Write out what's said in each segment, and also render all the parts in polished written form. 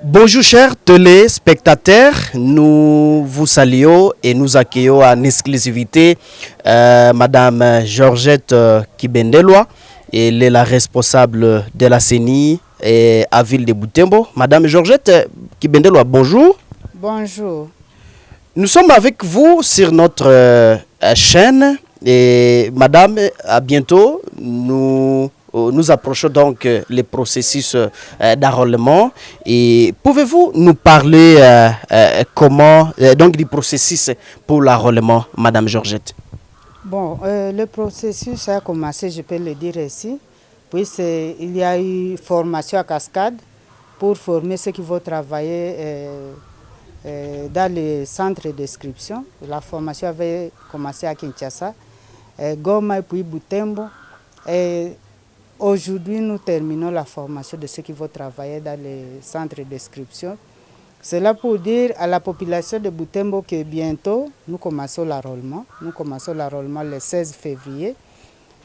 Bonjour chers téléspectateurs, nous vous saluons et nous accueillons en exclusivité Madame Georgette Kibendelwa. Elle est la responsable de la CENI à Ville de Butembo. Madame Georgette Kibendelwa, bonjour. Bonjour. Nous sommes avec vous sur notre chaîne et Madame, à bientôt. Nous approchons donc les processus d'enrôlement. Et pouvez-vous nous parler donc du processus pour l'enrôlement, Madame Georgette? Bon, le processus a commencé, je peux le dire ici, puis il y a eu formation à cascade pour former ceux qui vont travailler dans les centres d'inscription. La formation avait commencé à Kinshasa, Goma et puis Butembo. Et aujourd'hui, nous terminons la formation de ceux qui vont travailler dans les centres d'inscription. C'est là pour dire à la population de Butembo que bientôt, nous commençons l'enrôlement. Nous commençons l'enrôlement le 16 février.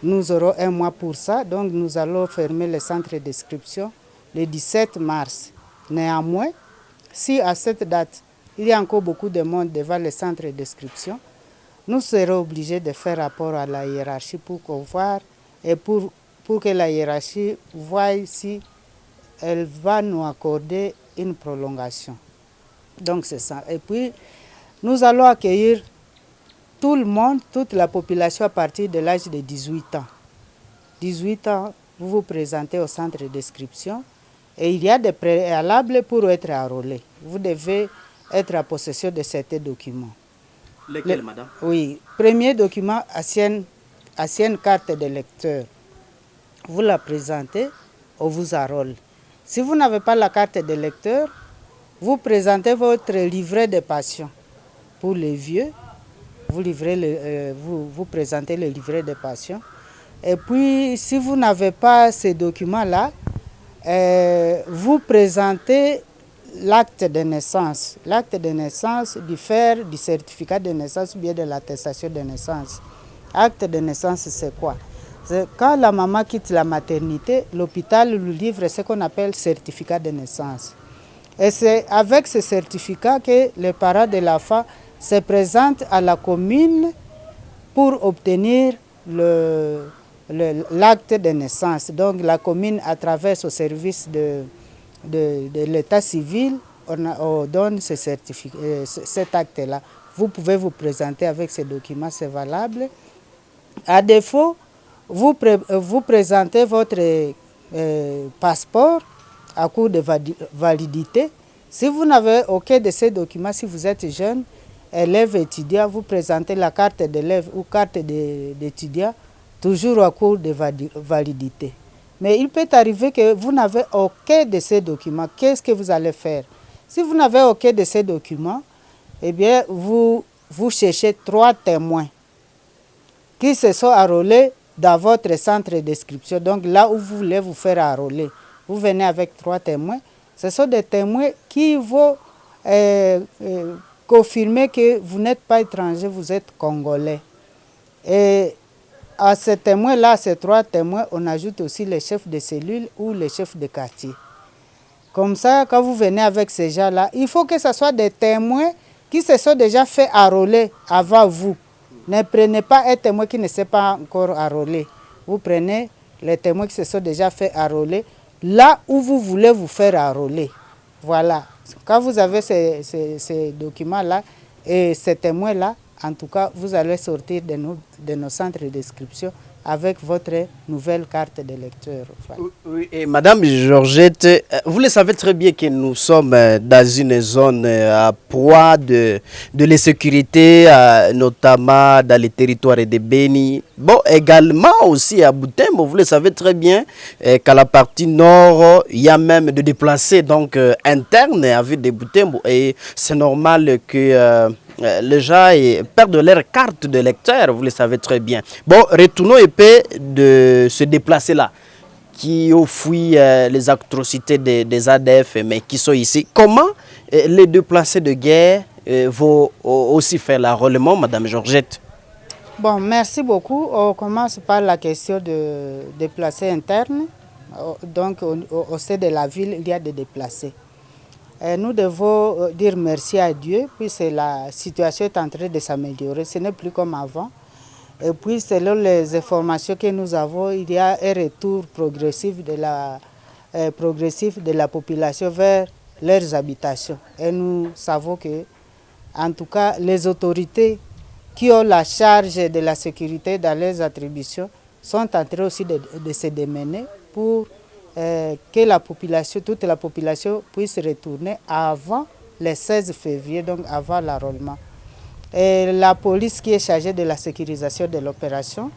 Nous aurons un mois pour ça, donc nous allons fermer les centres d'inscription le 17 mars. Néanmoins, si à cette date, il y a encore beaucoup de monde devant les centres d'inscription, nous serons obligés de faire rapport à la hiérarchie pour voir et pour que la hiérarchie voie si elle va nous accorder une prolongation. Donc c'est ça. Et puis, nous allons accueillir tout le monde, toute la population à partir de l'âge de 18 ans. 18 ans, vous vous présentez au centre d'inscription et il y a des préalables pour être enrôlé. Vous devez être en possession de certains documents. Lesquels, madame? Oui. Premier document, ancienne carte de lecteur. Vous la présentez, on vous enrôle. Si vous n'avez pas la carte de lecteur, vous présentez votre livret de pension. Pour les vieux, vous présentez le livret de pension. Et puis, si vous n'avez pas ces documents-là, vous présentez l'acte de naissance. L'acte de naissance diffère du certificat de naissance ou bien de l'attestation de naissance. Acte de naissance, c'est quoi? Quand la maman quitte la maternité, l'hôpital lui livre ce qu'on appelle certificat de naissance. Et c'est avec ce certificat que les parents de l'enfant se présentent à la commune pour obtenir l'acte de naissance. Donc la commune, à travers ce service de l'état civil, on donne cet acte-là. Vous pouvez vous présenter avec ces documents, c'est valable. À défaut, vous présentez votre passeport à cours de validité. Si vous n'avez aucun de ces documents, si vous êtes jeune, élève étudiant, vous présentez la carte d'élève ou carte d'étudiant, toujours à cours de validité. Mais il peut arriver que vous n'avez aucun de ces documents. Qu'est-ce que vous allez faire? Si vous n'avez aucun de ces documents, eh bien, vous cherchez 3 témoins qui se sont enrôlés dans votre centre d'inscription. Donc là où vous voulez vous faire enrôler, vous venez avec 3 témoins. Ce sont des témoins qui vont confirmer que vous n'êtes pas étranger, vous êtes congolais. Et à ces témoins-là, ces 3 témoins, on ajoute aussi les chefs de cellule ou les chefs de quartier. Comme ça, quand vous venez avec ces gens-là, il faut que ce soit des témoins qui se sont déjà fait enrôler avant vous. Ne prenez pas un témoin qui ne s'est pas encore enrôlé. Vous prenez les témoins qui se sont déjà fait enrôler là où vous voulez vous faire enrôler. Voilà. Quand vous avez ces documents-là et ces témoins-là, en tout cas, vous allez sortir de nos centres d'inscription avec votre nouvelle carte de lecteur. Voilà. Oui, et Madame Georgette, vous le savez très bien que nous sommes dans une zone à proie de l'insécurité, notamment dans les territoires de Beni. Bon, également aussi à Butembo, vous le savez très bien qu'à la partie nord, il y a même de déplacés donc, internes à Ville de Butembo. Et c'est normal que les gens perdent leur carte de lecteur, vous le savez très bien. Bon, retournons un peu de se déplacer là, qui ont fui les atrocités des ADF, mais qui sont ici. Comment les déplacés de guerre vont aussi faire l'enrôlement, Madame Georgette? Bon, merci beaucoup. On commence par la question de déplacés internes. Donc, au sein de la ville, il y a des déplacés. Nous devons dire merci à Dieu, puisque la situation est en train de s'améliorer. Ce n'est plus comme avant. Et puis, selon les informations que nous avons, il y a un retour progressif de la population vers leurs habitations. Et nous savons que, en tout cas, les autorités qui ont la charge de la sécurité dans leurs attributions sont en train aussi de se démener pour que la population, toute la population puisse retourner avant le 16 février, donc avant l'enrôlement. Et la police qui est chargée de la sécurisation de l'opération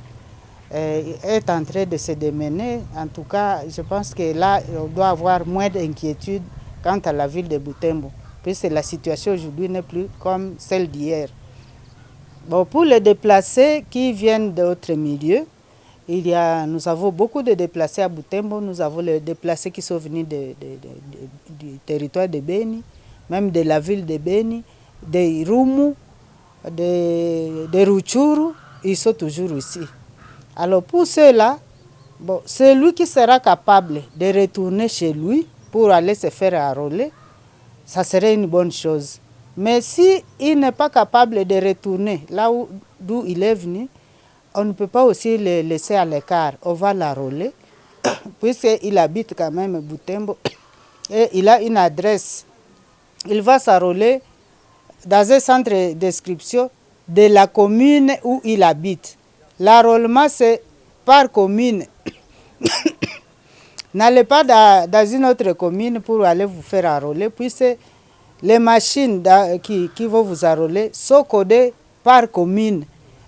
est en train de se démener. En tout cas, je pense que là, on doit avoir moins d'inquiétude quant à la ville de Butembo, puisque la situation aujourd'hui n'est plus comme celle d'hier. Bon, pour les déplacés qui viennent d'autres milieux, nous avons beaucoup de déplacés à Butembo. Nous avons les déplacés qui sont venus du territoire de Beni, même de la ville de Beni, de Irumu, de Rutshuru, ils sont toujours ici. Alors pour ceux-là, bon, celui qui sera capable de retourner chez lui pour aller se faire enrôler, ça serait une bonne chose. Mais si il n'est pas capable de retourner là d'où il est venu, on ne peut pas aussi le laisser à l'écart. On va l'enrôler, puisqu'il habite quand même à Butembo et il a une adresse. Il va s'enrôler dans un centre d'inscription de la commune où il habite. L'enrôlement, c'est par commune. N'allez pas dans une autre commune pour aller vous faire enrôler, puisque les machines qui vont vous enrôler sont codées par commune.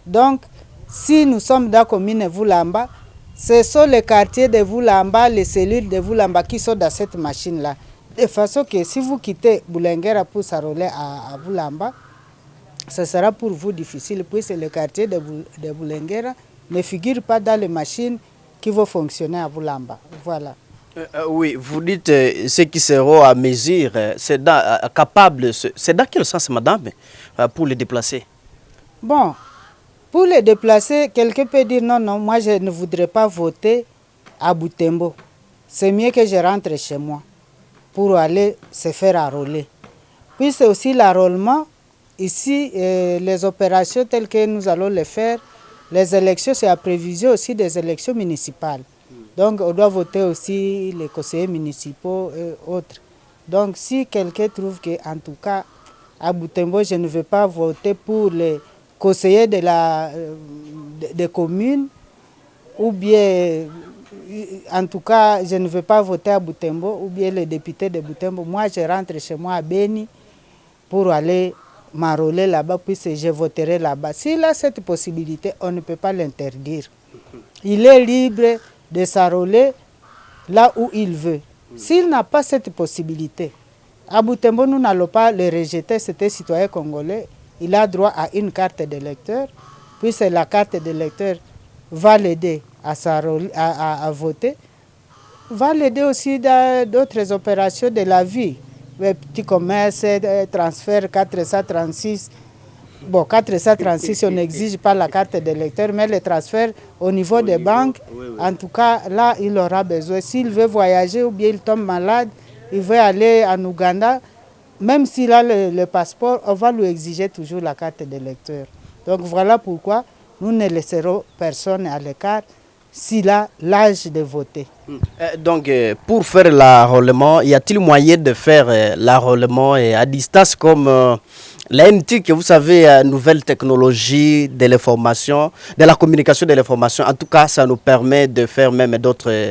Donc, si nous sommes dans la commune Voulamba, ce sont les quartiers de Voulamba, les cellules de Voulamba qui sont dans cette machine-là. De façon que si vous quittez Boulenguera pour s'enrôler à Voulamba, ce sera pour vous difficile, puisque le quartier de Boulenguera ne figure pas dans les machines qui vont fonctionner à Voulamba. Voilà. Oui, vous dites ceux qui seront à mesure, capables, c'est dans quel sens, madame, pour les déplacer? Bon, pour les déplacer, quelqu'un peut dire non, moi je ne voudrais pas voter à Butembo. C'est mieux que je rentre chez moi pour aller se faire enrôler. Puis c'est aussi l'enrôlement. Ici, les opérations telles que nous allons les faire, les élections, c'est à prévision aussi des élections municipales. Donc on doit voter aussi les conseillers municipaux et autres. Donc si quelqu'un trouve qu'en tout cas à Butembo, je ne veux pas voter pour les conseillers des communes, ou bien en tout cas je ne veux pas voter à Butembo, ou bien les députés de Butembo, moi je rentre chez moi à Beni pour aller m'enrôler là-bas, puisque je voterai là-bas. S'il a cette possibilité, on ne peut pas l'interdire. Il est libre de s'enrôler là où il veut. S'il n'a pas cette possibilité, à Butembo, nous n'allons pas le rejeter, c'est un citoyen congolais. Il a droit à une carte d'électeur, puisque la carte d'électeur va l'aider à voter, va l'aider aussi dans d'autres opérations de la vie. Les petits commerces, transfert 436. Bon, 436, on n'exige pas la carte d'électeur, mais les transferts au niveau des banques, en tout cas, là, il aura besoin. S'il veut voyager ou bien il tombe malade, il veut aller en Ouganda, même s'il a le passeport, on va lui exiger toujours la carte d'électeur. Donc voilà pourquoi nous ne laisserons personne à l'écart s'il a l'âge de voter. Donc, pour faire l'enrôlement, y a-t-il moyen de faire l'enrôlement à distance comme la NTIC, vous savez, nouvelle technologie de l'information, de la communication de l'information? En tout cas, ça nous permet de faire même d'autres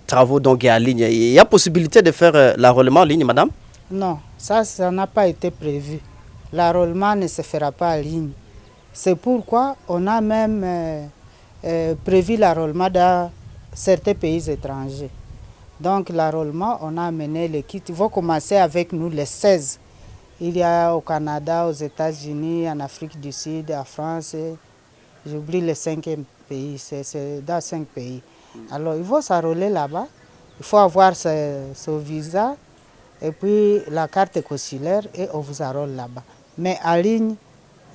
travaux donc, en ligne. Il y a possibilité de faire l'enrôlement en ligne, madame? Non, ça n'a pas été prévu. L'enrôlement ne se fera pas en ligne. C'est pourquoi on a même prévu l'enrôlement dans certains pays étrangers. Donc l'enrôlement, on a amené les kits. Ils vont commencer avec nous les 16. Il y a au Canada, aux États-Unis, en Afrique du Sud, en France. J'oublie le 5e pays, c'est dans 5 pays. Alors il faut s'enrôler là-bas. Il faut avoir son visa et puis la carte consulaire et on vous enrôle là-bas. Mais en ligne,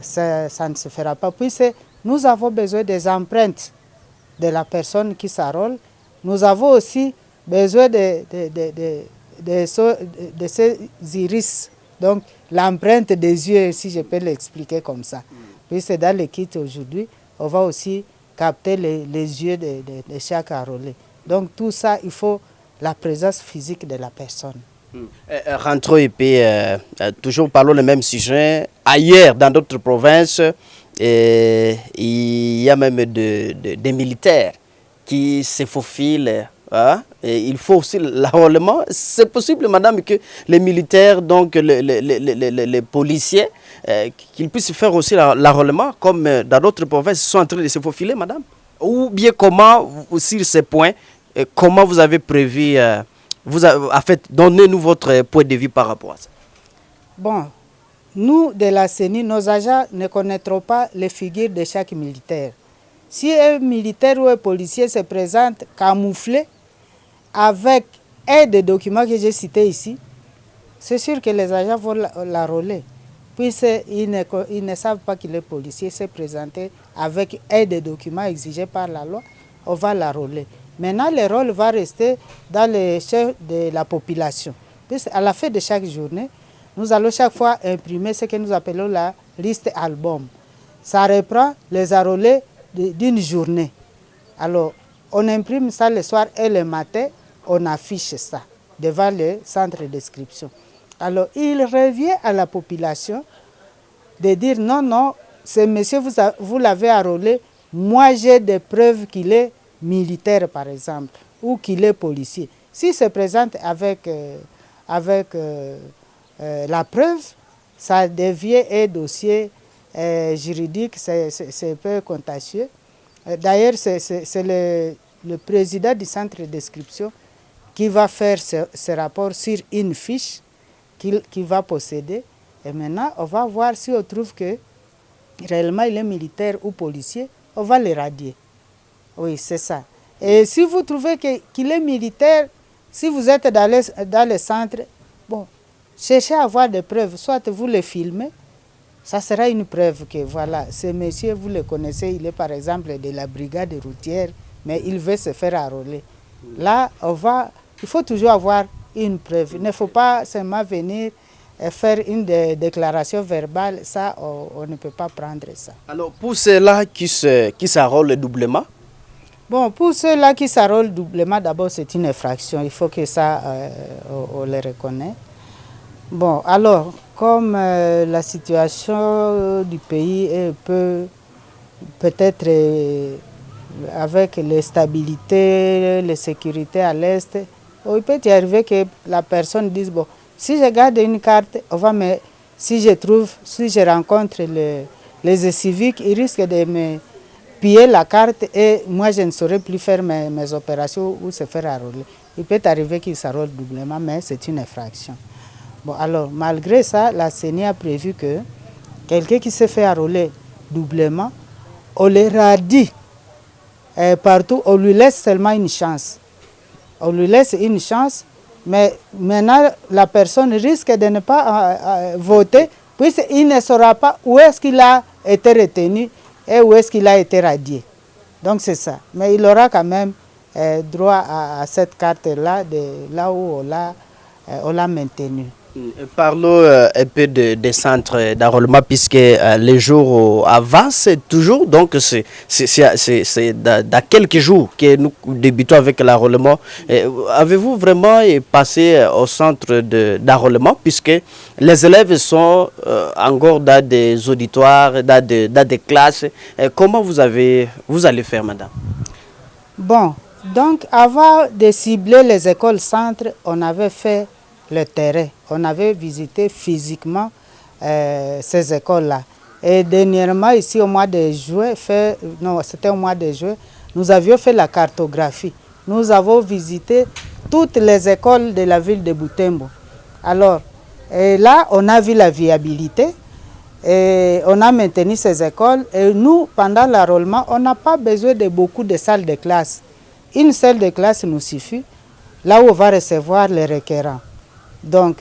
ça ne se fera pas, puisque nous avons besoin des empreintes de la personne qui s'enrôle. Nous avons aussi besoin de ces iris, donc l'empreinte des yeux, si je peux l'expliquer comme ça. Puis c'est dans le kit aujourd'hui, on va aussi capter les yeux de chaque enrôlé. Donc tout ça, il faut la présence physique de la personne. Rentrons et puis toujours parlons le même sujet. Ailleurs, dans d'autres provinces, il y a même des militaires qui se faufilent. Hein? Et il faut aussi l'enrôlement. C'est possible, madame, que les militaires, donc les policiers, qu'ils puissent faire aussi l'enrôlement, comme dans d'autres provinces, ils sont en train de se faufiler, madame? Ou bien comment, sur ces points, comment vous avez prévu, en fait, donnez-nous votre point de vue par rapport à ça. Bon, nous, de la CENI, nos agents ne connaîtront pas les figures de chaque militaire. Si un militaire ou un policier se présente camouflé avec un des documents que j'ai cités ici, c'est sûr que les agents vont l'enrôler. Puisqu'ils ne savent pas qu'il est policier, s'est présenté avec un des documents exigés par la loi, on va l'enrôler. Maintenant, le rôle va rester dans les chefs de la population. Puisqu'à la fin de chaque journée, nous allons chaque fois imprimer ce que nous appelons la liste album. Ça reprend les enrôlés d'une journée. Alors, on imprime ça le soir et le matin, on affiche ça devant le centre d'inscription. Alors, il revient à la population de dire non, non, ce monsieur, vous l'avez enrôlé, moi j'ai des preuves qu'il est militaire, par exemple, ou qu'il est policier. S'il se présente avec la preuve, ça devient un dossier juridique, c'est un peu contentieux. D'ailleurs, c'est le président du centre d'inscription qui va faire ce rapport sur une fiche qu'il va posséder. Et maintenant, on va voir si on trouve que réellement il est militaire ou policier, on va le radier. Oui, c'est ça. Et si vous trouvez qu'il est militaire, si vous êtes dans le centre, bon, cherchez à avoir des preuves. Soit vous le filmez, ça sera une preuve que voilà, ce monsieur, vous le connaissez, il est par exemple de la brigade routière, mais il veut se faire enrôler. Là, il faut toujours avoir une preuve. Il ne faut pas seulement venir faire une déclaration verbale, ça, on ne peut pas prendre ça. Alors, pour ceux-là qui s'enrôlent doublement? Bon, pour ceux-là qui s'enrôlent doublement, d'abord, c'est une infraction. Il faut que ça, on le reconnaisse. Bon, alors, comme la situation du pays est peut-être avec l'instabilité, la sécurité à l'Est, il peut y arriver que la personne dise, bon, si je garde une carte, si je rencontre les civiques, ils risquent de me piller la carte et moi je ne saurais plus faire mes opérations ou se faire enrôler. Il peut arriver qu'ils s'enrôlent doublement, mais c'est une infraction. Bon, alors, malgré ça, la CENI a prévu que quelqu'un qui se fait enrôler doublement, on le radie partout, on lui laisse seulement une chance. On lui laisse une chance, mais maintenant, la personne risque de ne pas voter, puisqu'il ne saura pas où est-ce qu'il a été retenu et où est-ce qu'il a été radié. Donc, c'est ça. Mais il aura quand même droit à cette carte-là, là où on l'a maintenue. Parlons un peu des centres d'enrôlement, puisque les jours avancent toujours, donc c'est dans quelques jours que nous débutons avec l'enrôlement. Avez-vous vraiment passé au centre d'enrôlement, puisque les élèves sont encore dans des auditoires, dans des classes? Comment vous allez faire, madame? Bon, donc avant de cibler les écoles centres, on avait fait le terrain. On avait visité physiquement ces écoles-là. Et dernièrement, ici au mois de juin, c'était au mois de juin, nous avions fait la cartographie. Nous avons visité toutes les écoles de la ville de Butembo. Alors, là, on a vu la viabilité et on a maintenu ces écoles. Et nous, pendant l'enrôlement, on n'a pas besoin de beaucoup de salles de classe. Une salle de classe nous suffit, là où on va recevoir les requérants. Donc,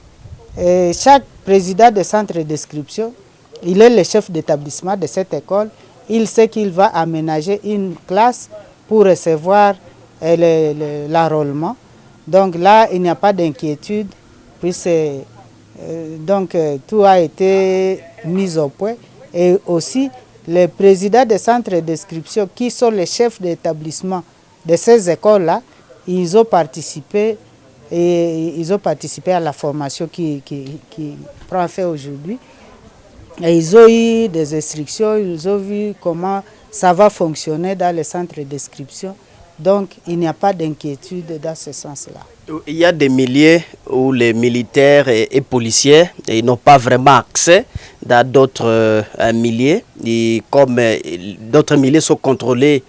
chaque président de centre d'inscription, il est le chef d'établissement de cette école. Il sait qu'il va aménager une classe pour recevoir l'enrôlement. Donc là, il n'y a pas d'inquiétude, tout a été mis au point. Et aussi, les présidents des centres d'inscription, qui sont les chefs d'établissement de ces écoles-là, ils ont participé à la formation qui prend fin aujourd'hui. Et ils ont eu des instructions, ils ont vu comment ça va fonctionner dans les centres d'inscription. Donc, il n'y a pas d'inquiétude dans ce sens-là. Il y a des milieux où les militaires et policiers n'ont pas vraiment accès dans d'autres milieux. Et comme d'autres milieux sont contrôlés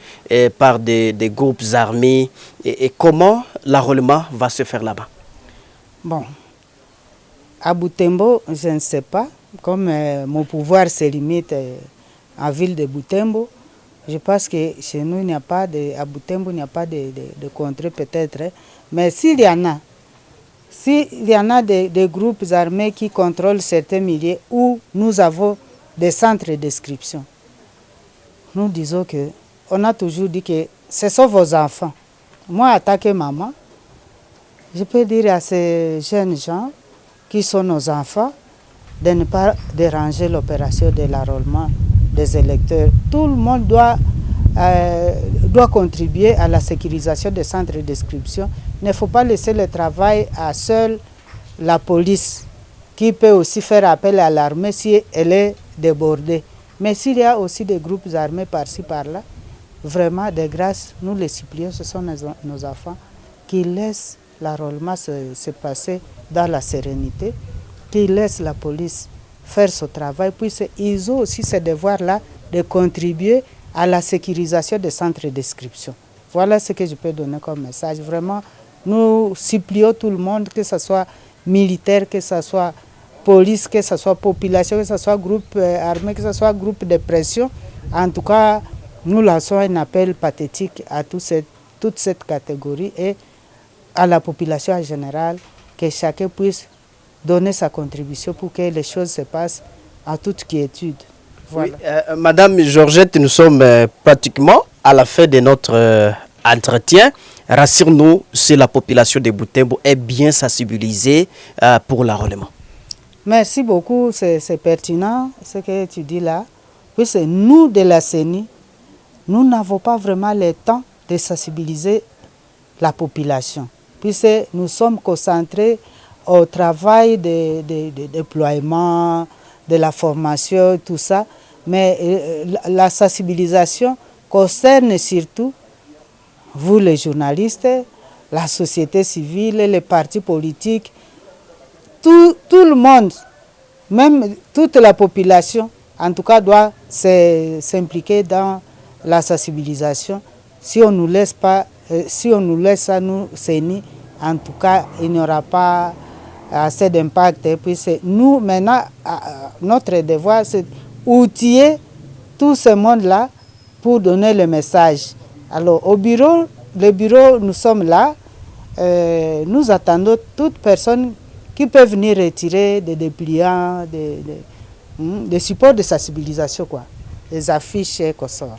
par des groupes armés. Et comment l'enrôlement va se faire là-bas? Bon, à Butembo, je ne sais pas. Comme mon pouvoir se limite en ville de Butembo, je pense que chez nous, à Butembo, il n'y a pas de contrée peut-être. Mais s'il y en a des groupes armés qui contrôlent certains milieux où nous avons des centres d'inscription, nous disons on a toujours dit que ce sont vos enfants. Moi, en tant que maman, je peux dire à ces jeunes gens qui sont nos enfants de ne pas déranger l'opération de l'enrôlement des électeurs. Tout le monde doit contribuer à la sécurisation des centres d'inscription. Il ne faut pas laisser le travail à seule la police, qui peut aussi faire appel à l'armée si elle est débordée. Mais s'il y a aussi des groupes armés par-ci, par-là, vraiment, de grâce, nous les supplions, ce sont nos enfants, qui laissent l'enrôlement se passer dans la sérénité, qui laissent la police faire son travail, puisqu'ils ont aussi ce devoir-là de contribuer à la sécurisation des centres d'inscription. Voilà ce que je peux donner comme message. Vraiment, nous supplions tout le monde, que ce soit militaire, que ce soit police, que ce soit population, que ce soit groupe armé, que ce soit groupe de pression. En tout cas, nous lançons un appel pathétique à toute cette catégorie et à la population en général, que chacun puisse donner sa contribution pour que les choses se passent en toute quiétude. Voilà. Oui, Madame Georgette, nous sommes pratiquement à la fin de notre entretien. Rassure-nous si la population de Butembo est bien sensibilisée pour l'enrôlement. Merci beaucoup, c'est pertinent ce que tu dis là. Puisque nous, de la CENI, nous n'avons pas vraiment le temps de sensibiliser la population, puisque nous sommes concentrés au travail de déploiement, de la formation, tout ça. Mais la sensibilisation concerne surtout vous les journalistes, la société civile, les partis politiques, tout le monde, même toute la population, en tout cas, doit s'impliquer dans la sensibilisation. Si on nous laisse pas, si on nous laisse à nous CENI, en tout cas, il n'y aura pas assez d'impact. Puisque nous, maintenant, notre devoir, c'est outiller tout ce monde-là pour donner le message. Alors, au bureau, nous sommes là. Nous attendons toute personne qui peut venir retirer des dépliants, des supports de sensibilisation, quoi, des affiches qu'on sort.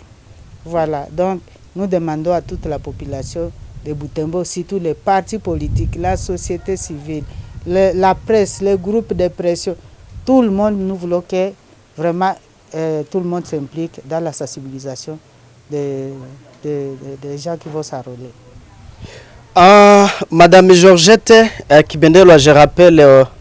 Voilà, donc nous demandons à toute la population de Butembo, surtout les partis politiques, la société civile, la presse, les groupes de pression, tout le monde, nous voulons que vraiment tout le monde s'implique dans la sensibilisation des gens qui vont s'enrôler. Madame Georgette Kibendelo, je rappelle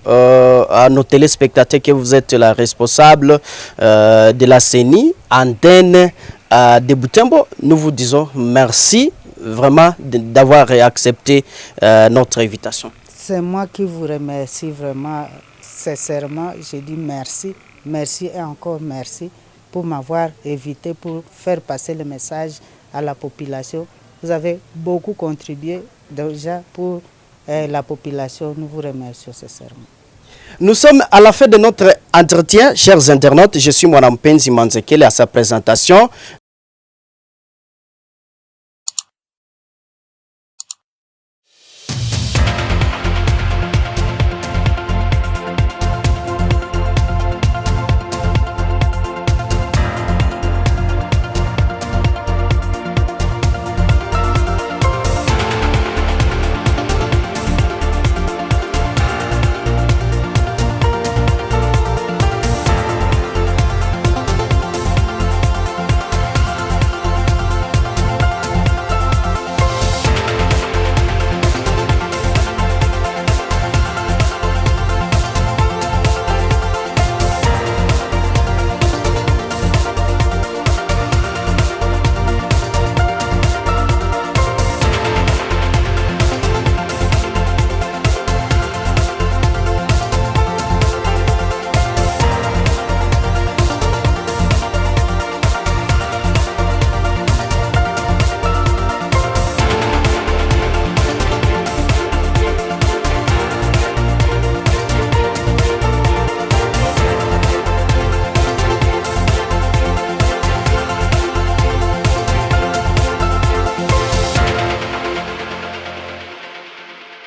à nos téléspectateurs que vous êtes la responsable de la CENI, antenne de Butembo. Nous vous disons merci vraiment d'avoir accepté notre invitation. C'est moi qui vous remercie vraiment, sincèrement. Je dis merci, merci et encore merci pour m'avoir invité, pour faire passer le message à la population. Vous avez beaucoup contribué déjà pour la population. Nous vous remercions sincèrement. Nous sommes à la fin de notre entretien, chers internautes. Je suis Mwana Mpenzi Manzekele à sa présentation.